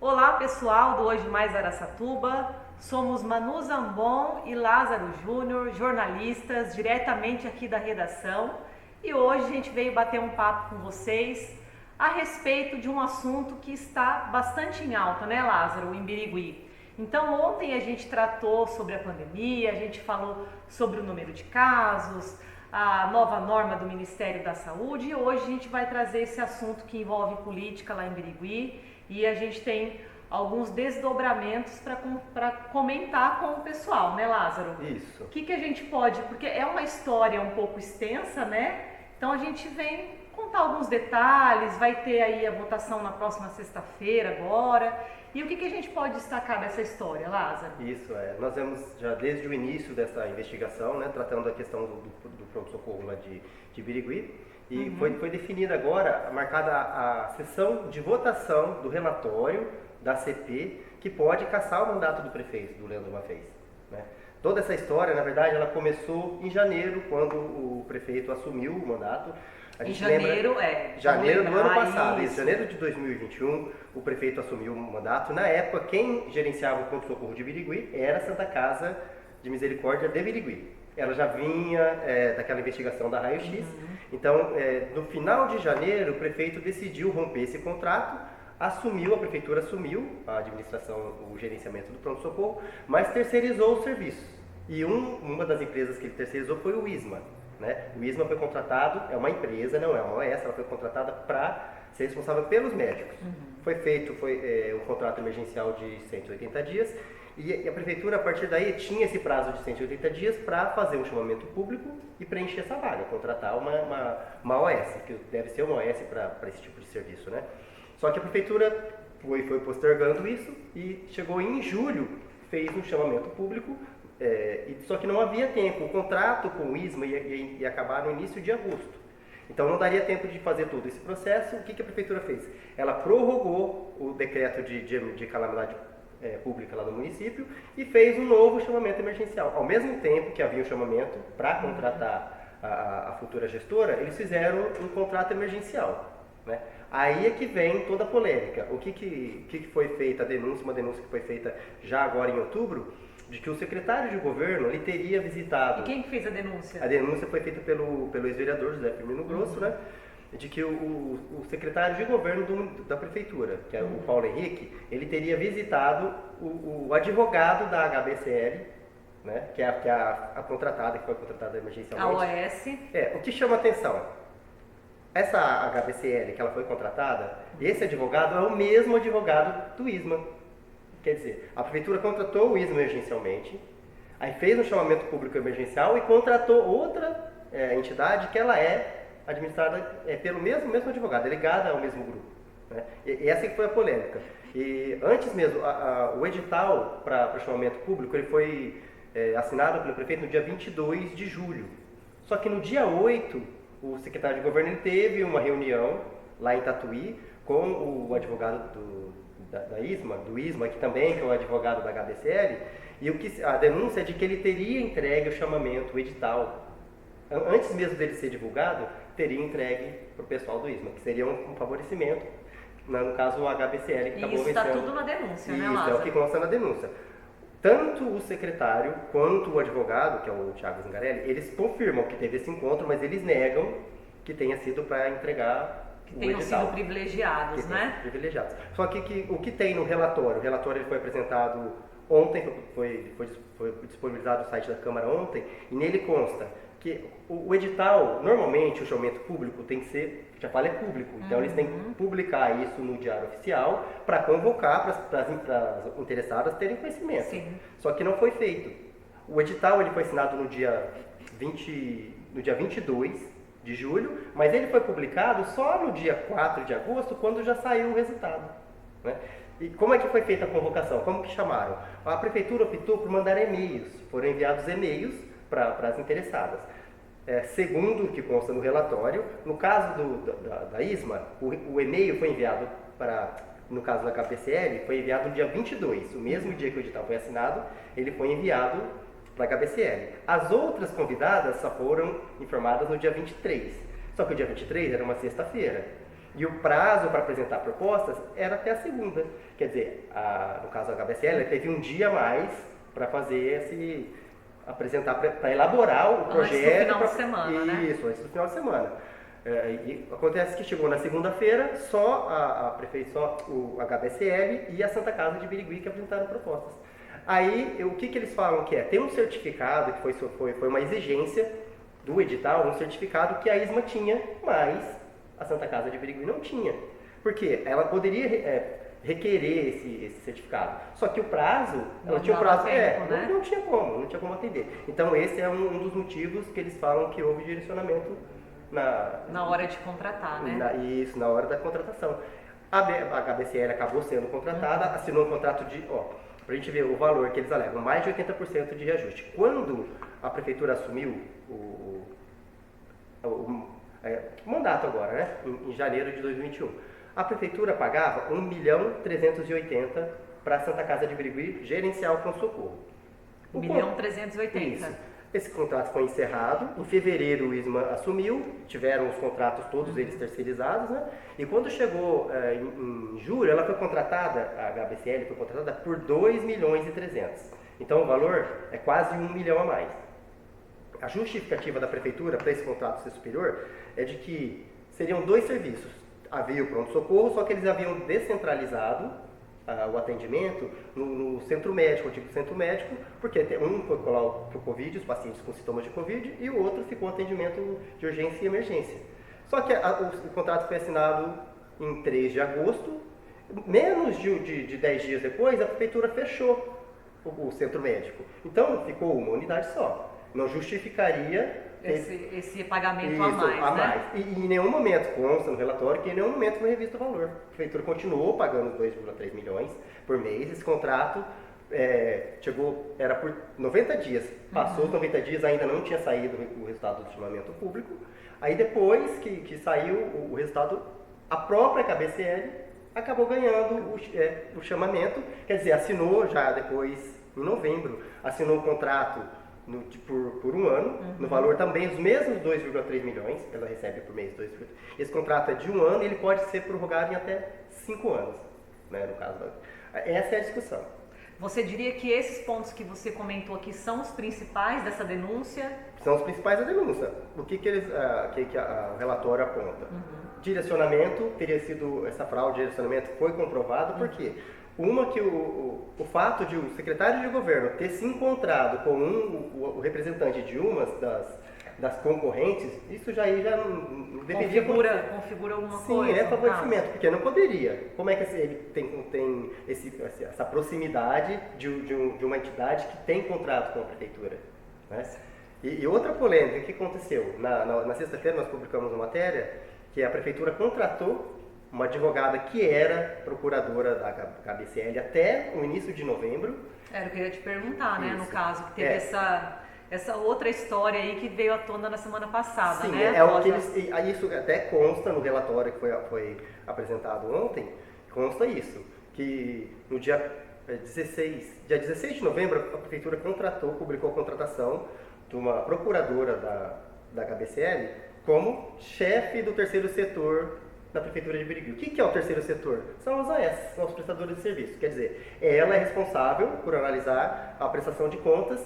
Olá pessoal do Hoje Mais Araçatuba, somos Manu Zambon e Lázaro Júnior, jornalistas diretamente aqui da redação, e hoje a gente veio bater um papo com vocês a respeito de um assunto que está bastante em alta, né, Lázaro, em Birigui. Então ontem a gente tratou sobre a pandemia, a gente falou sobre o número de casos, a nova norma do Ministério da Saúde, e hoje a gente vai trazer esse assunto que envolve política lá em Birigui. E a gente tem alguns desdobramentos para comentar com o pessoal, né, Lázaro? Isso. O que a gente pode, porque é uma história um pouco extensa, né? Então a gente vem contar alguns detalhes, vai ter aí a votação na próxima sexta-feira agora. E o que a gente pode destacar dessa história, Lázaro? Isso, nós vemos já desde o início dessa investigação, né, tratando da questão do pronto-socorro lá de Birigui. E foi definida agora, marcada a sessão de votação do relatório da CP, que pode cassar o mandato do prefeito, do Leandro Maffez, né? Toda essa história, na verdade, ela começou em janeiro, quando o prefeito assumiu o mandato. A gente janeiro, janeiro do ano passado, isso. janeiro de 2021, o prefeito assumiu o mandato. Na época, quem gerenciava o pronto-socorro de Birigui era a Santa Casa de Misericórdia de Birigui. Ela já vinha daquela investigação da Raio-X. Então, no final de janeiro, o prefeito decidiu romper esse contrato, a prefeitura assumiu a administração, o gerenciamento do pronto-socorro, mas terceirizou os serviços. E uma das empresas que ele terceirizou foi o ISMA, né? O ISMA foi contratado, é uma empresa, não é uma OS, ela foi contratada para ser responsável pelos médicos. Foi feito um contrato emergencial de 180 dias, e a prefeitura, a partir daí, tinha esse prazo de 180 dias para fazer um chamamento público e preencher essa vaga, contratar uma OS, que deve ser uma OS para esse tipo de serviço, né? Só que a prefeitura foi postergando isso e chegou em julho, fez um chamamento público, só que não havia tempo. O contrato com o ISMA ia acabar no início de agosto. Então não daria tempo de fazer todo esse processo. O que a prefeitura fez? Ela prorrogou o decreto de calamidade pública lá no município e fez um novo chamamento emergencial. Ao mesmo tempo que havia um chamamento para contratar a futura gestora, eles fizeram um contrato emergencial, né? Aí é que vem toda a polêmica. O que foi feita, uma denúncia que foi feita já agora em outubro, de que o secretário de governo ele teria visitado... E quem que fez a denúncia? A denúncia foi feita pelo ex-vereador José Firmino Grosso, né? De que o secretário de governo da prefeitura, que é o Paulo Henrique, ele teria visitado o advogado da HBCL, né? Que é a contratada, que foi contratada emergencialmente. A OS. O que chama atenção? Essa HBCL que ela foi contratada, esse advogado é o mesmo advogado do ISMA. Quer dizer, a prefeitura contratou o ISMA emergencialmente, aí fez um chamamento público emergencial e contratou outra entidade que ela é administrada pelo mesmo advogado, é ligada ao mesmo grupo, né? E essa que foi a polêmica. E antes mesmo, o edital para o chamamento público ele foi assinado pelo prefeito no dia 22 de julho. Só que no dia 8, o secretário de governo ele teve uma reunião lá em Tatuí com o advogado do ISMA, que também é o advogado da HBCL, e a denúncia é de que ele teria entregue o chamamento, o edital, antes mesmo dele ser divulgado, teria entregue para o pessoal do ISMA, que seria um favorecimento, no caso o HBCL que acabou vencendo. Isso está tudo na denúncia, né, Lázaro? Isso é o que consta na denúncia. Tanto o secretário quanto o advogado, que é o Thiago Zingarelli, eles confirmam que teve esse encontro, mas eles negam que tenha sido para entregar que o tenham edital. sido privilegiados, né? Privilegiados. Só que o que tem no relatório, o relatório ele foi apresentado ontem, foi disponibilizado no site da Câmara ontem, e nele consta que o edital, normalmente o chamamento público tem que ser, já fala, é público, então eles têm que publicar isso no Diário Oficial para convocar, para as interessadas terem conhecimento. Sim. Só que não foi feito. O edital ele foi assinado no dia 22 de julho, mas ele foi publicado só no dia 4 de agosto, quando já saiu o resultado, né? E como é que foi feita a convocação? Como que chamaram? A prefeitura optou por mandar e-mails, foram enviados e-mails para as interessadas. Segundo o que consta no relatório, no caso da ISMA, o e-mail foi enviado no caso da KPCL, foi enviado no dia 22, o mesmo dia que o edital foi assinado, ele foi enviado para a KBCL. As outras convidadas só foram informadas no dia 23, só que o dia 23 era uma sexta-feira. E o prazo para apresentar propostas era até a segunda. Quer dizer, no caso da HBSL, teve um dia a mais para fazer apresentar, para elaborar o projeto. Antes do final de semana, né? Isso, antes do final de semana. E acontece que chegou na segunda-feira, só o HBSL e a Santa Casa de Birigui que apresentaram propostas. Aí, o que eles falam que é? Tem um certificado, que foi uma exigência do edital, um certificado que a ISMA tinha, mas a Santa Casa de Birigui não tinha. Por quê? Ela poderia requerer esse certificado. Só que o prazo, ela tinha um prazo, né? não tinha como atender. Então esse é um dos motivos que eles falam que houve direcionamento na hora de contratar, né? Isso, na hora da contratação. A HBCL acabou sendo contratada, assinou um contrato pra gente ver o valor que eles alegam, mais de 80% de reajuste. Quando a prefeitura assumiu o mandato agora, né? Em janeiro de 2021, a prefeitura pagava 1.380.000 para a Santa Casa de Birigui gerenciar o pronto-socorro. 1.380.000. Isso. Esse contrato foi encerrado, em fevereiro o ISMA assumiu, tiveram os contratos todos eles terceirizados, né? E quando chegou em julho, ela foi contratada, a HBCL foi contratada por 2.300.000. Então o valor é quase 1 milhão a mais. A justificativa da prefeitura para esse contrato ser superior é de que seriam 2 serviços. Havia o pronto-socorro, só que eles haviam descentralizado o atendimento no centro médico, o antigo centro médico, porque um foi para o Covid, os pacientes com sintomas de Covid, e o outro ficou atendimento de urgência e emergência. Só que o contrato foi assinado em 3 de agosto, menos de 10 dias depois, a prefeitura fechou o centro médico. Então, ficou uma unidade só. Não justificaria esse pagamento a mais, né? E em nenhum momento, consta no relatório, que em nenhum momento foi revisto o valor. A prefeitura continuou pagando 2,3 milhões por mês. Esse contrato era por 90 dias. Passou os 90 dias, ainda não tinha saído o resultado do chamamento público. Aí depois que saiu o resultado, a própria KBCL acabou ganhando o chamamento. Quer dizer, assinou já depois, em novembro, assinou o contrato por um ano, no valor também os mesmos 2,3 milhões, ela recebe por mês 2,3. Esse contrato é de um ano e ele pode ser prorrogado em até 5 anos, né, no caso. Essa é a discussão. Você diria que esses pontos que você comentou aqui são os principais dessa denúncia? São os principais da denúncia. O que o relatório aponta? Direcionamento, essa fraude de direcionamento foi comprovado, por quê? Uma que o fato de o secretário de governo ter se encontrado com o representante de uma das concorrentes, isso já não deveria configura alguma Sim, coisa. Sim, é favorecimento, porque não poderia. Como é que ele tem essa proximidade de uma entidade que tem contrato com a prefeitura? Né? E outra polêmica, o que aconteceu? Na sexta-feira nós publicamos uma matéria que a prefeitura contratou uma advogada que era procuradora da KBCL até o início de novembro. Eu queria te perguntar, né, Isso. no caso, que teve essa outra história aí que veio à tona na semana passada, Sim, né? Isso até consta no relatório que foi apresentado ontem, consta isso, que no dia 16 de novembro a prefeitura publicou a contratação de uma procuradora da KBCL como chefe do terceiro setor da Prefeitura de Birigui. O que é o terceiro setor? São as OS, são os prestadores de serviço. Quer dizer, ela é responsável por analisar a prestação de contas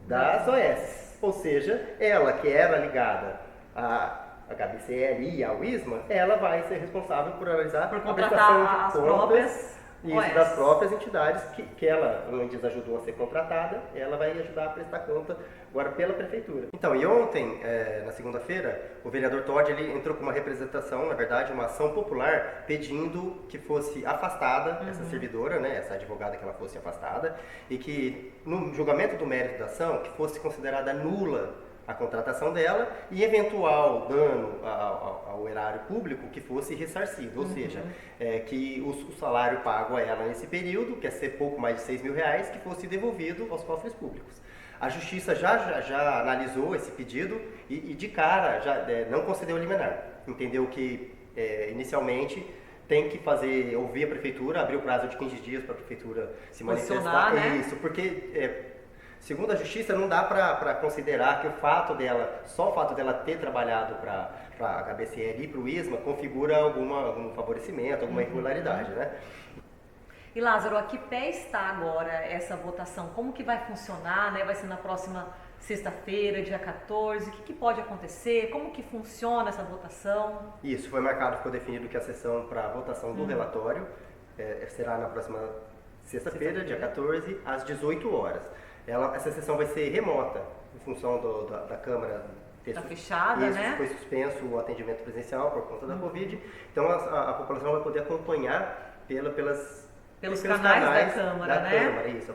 das OS. Ou seja, ela que era ligada à KBCL e ao ISMA, ela vai ser responsável por analisar a prestação de contas das próprias entidades que ela antes ajudou a ser contratada, ela vai ajudar a prestar conta agora pela prefeitura. Então, e ontem, na segunda-feira, o vereador Todd ele entrou com uma representação, na verdade, uma ação popular pedindo que fosse afastada essa servidora, né, essa advogada que ela fosse afastada e que no julgamento do mérito da ação que fosse considerada nula a contratação dela e eventual dano ao erário público que fosse ressarcido, ou seja, que o salário pago a ela nesse período, que é ser pouco mais de R$6.000, que fosse devolvido aos cofres públicos. A Justiça já analisou esse pedido e de cara já não concedeu liminar. Entendeu que inicialmente tem que ouvir a prefeitura, abrir o prazo de 15 dias para a prefeitura se manifestar. Né? Isso, porque Segundo a Justiça, não dá para considerar que só o fato dela ter trabalhado para a HBCL e para o ISMA configura algum favorecimento, alguma irregularidade, né? E Lázaro, a que pé está agora essa votação? Como que vai funcionar, né? Vai ser na próxima sexta-feira, dia 14, o que pode acontecer? Como que funciona essa votação? Isso, foi marcado, ficou definido que a sessão para a votação do relatório será na próxima sexta-feira, dia 14, às 18 horas. Essa sessão vai ser remota, em função da Câmara Está fechada, né? Foi suspenso o atendimento presencial por conta da Covid, então a população vai poder acompanhar pelos canais da Câmara, né? Câmara, isso,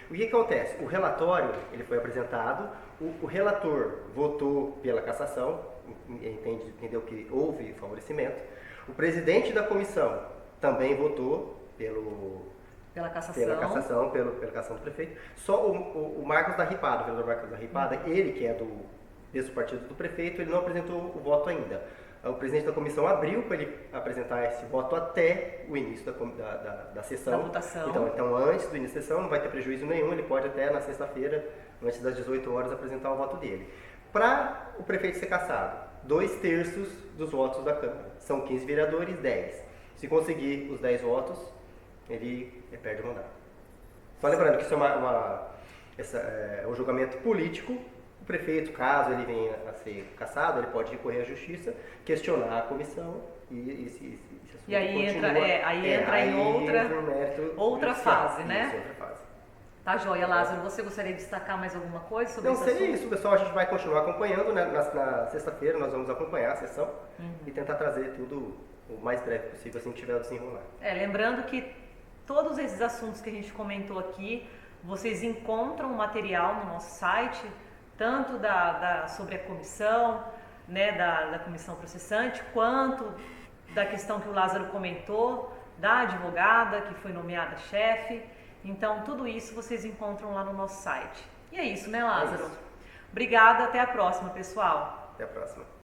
o que acontece? O relatório ele foi apresentado, o relator votou pela cassação, entendeu que houve favorecimento, o presidente da comissão também votou pela cassação do prefeito. Só o Marcos da Ripada, o vereador Marcos da Ripada, ele que é do mesmo partido do prefeito, ele não apresentou o voto ainda. O presidente da comissão abriu para ele apresentar esse voto até o início da sessão. Da votação. Então, antes do início da sessão, não vai ter prejuízo nenhum, ele pode até na sexta-feira, antes das 18 horas, apresentar o voto dele. Para o prefeito ser cassado, 2/3 dos votos da Câmara. São 15 vereadores, 10. Se conseguir os 10 votos, ele perde o mandato. Só lembrando que isso é um julgamento político. O prefeito, caso ele venha a ser cassado, ele pode recorrer à justiça, questionar a comissão e aí entra em outra fase, né? Isso, outra fase. Tá joia, Lázaro. Você gostaria de destacar mais alguma coisa sobre isso? Não, seria isso, pessoal. A gente vai continuar acompanhando, né? Na sexta-feira nós vamos acompanhar a sessão e tentar trazer tudo o mais breve possível, assim que tiver a desenrolar. Lembrando que todos esses assuntos que a gente comentou aqui, vocês encontram material no nosso site, tanto sobre a comissão, né, da comissão processante, quanto da questão que o Lázaro comentou, da advogada que foi nomeada chefe. Então, tudo isso vocês encontram lá no nosso site. E é isso, né, Lázaro? É isso. Obrigada, até a próxima, pessoal. Até a próxima.